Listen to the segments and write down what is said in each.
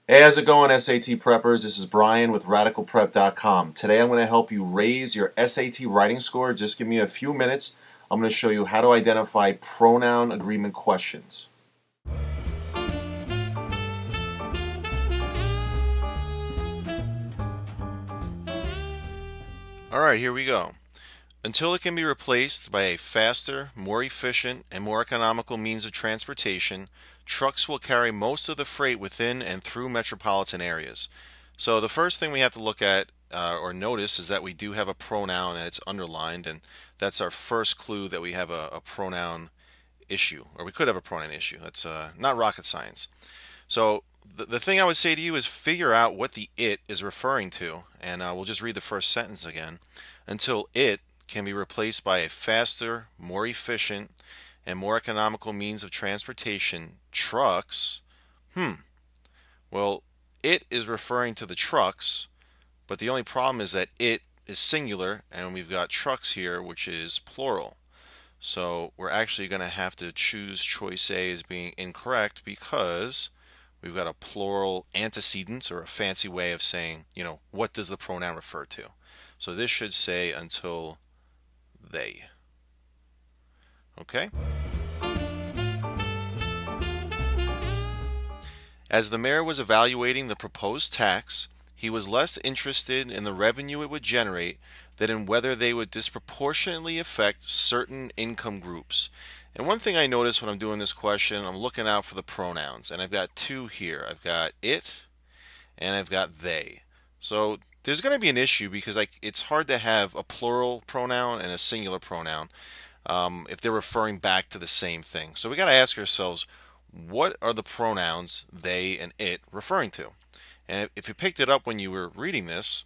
Hey, how's it going, SAT preppers? This is Brian with RadicalPrep.com. Today I'm going to help you raise your SAT writing score. Just give me a few minutes. I'm going to show you how to identify pronoun agreement questions. Alright, here we go. Until it can be replaced by a faster, more efficient, and more economical means of transportation, trucks will carry most of the freight within and through metropolitan areas. So the first thing we have to look at or notice is that we do have a pronoun and it's underlined, and that's our first clue that we have a pronoun issue, or we could have a pronoun issue. That's not rocket science. So the thing I would say to you is figure out what the it is referring to, and we'll just read the first sentence again. Until it can be replaced by a faster, more efficient, and more economical means of transportation, trucks. Well, it is referring to the trucks, but the only problem is that it is singular, and we've got trucks here, which is plural. So we're actually going to have to choose choice A as being incorrect because we've got a plural antecedent, or a fancy way of saying, what does the pronoun refer to? So this should say until they. Okay? As the mayor was evaluating the proposed tax, he was less interested in the revenue it would generate than in whether they would disproportionately affect certain income groups. And one thing I notice when I'm doing this question, I'm looking out for the pronouns, and I've got two here. I've got it and I've got they. So there's going to be an issue because it's hard to have a plural pronoun and a singular pronoun if they're referring back to the same thing. So we got to ask ourselves, what are the pronouns they and it referring to? And if you picked it up when you were reading this,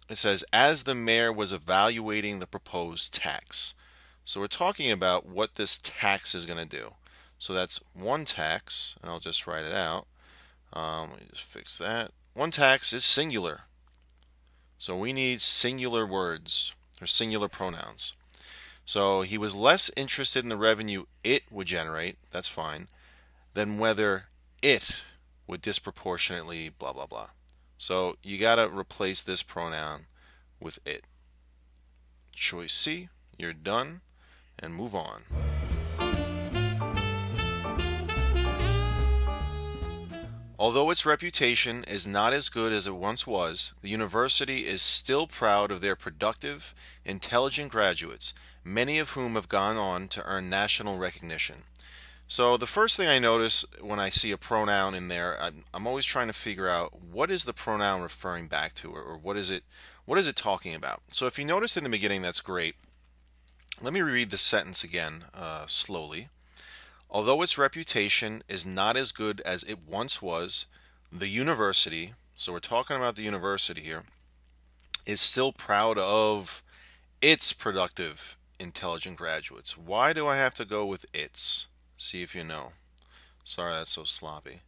it says, as the mayor was evaluating the proposed tax. So we're talking about what this tax is going to do. So that's one tax, and I'll just write it out. Let me just fix that. One tax is singular. So we need singular words, or singular pronouns. So he was less interested in the revenue it would generate, that's fine, than whether it would disproportionately blah blah blah. So you got to replace this pronoun with it. Choice C, you're done, and move on. Although its reputation is not as good as it once was, the university is still proud of their productive, intelligent graduates, many of whom have gone on to earn national recognition. So the first thing I notice when I see a pronoun in there, I'm always trying to figure out what is the pronoun referring back to, or what is it talking about. So if you notice in the beginning, that's great. Let me read the sentence again slowly. Although its reputation is not as good as it once was, the university, so we're talking about the university here, is still proud of its productive, intelligent graduates. Why do I have to go with its? See if you know. Sorry that's so sloppy.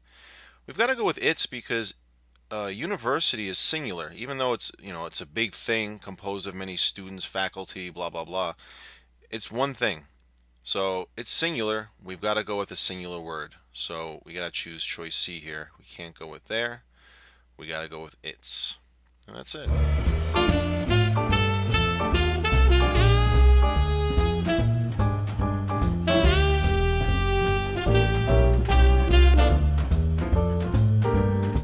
We've got to go with its because university is singular, even though it's a big thing composed of many students, faculty, blah blah blah. It's one thing. So it's singular. We've got to go with a singular word. So we got to choose choice C here. We can't go with there. We got to go with its. And that's it.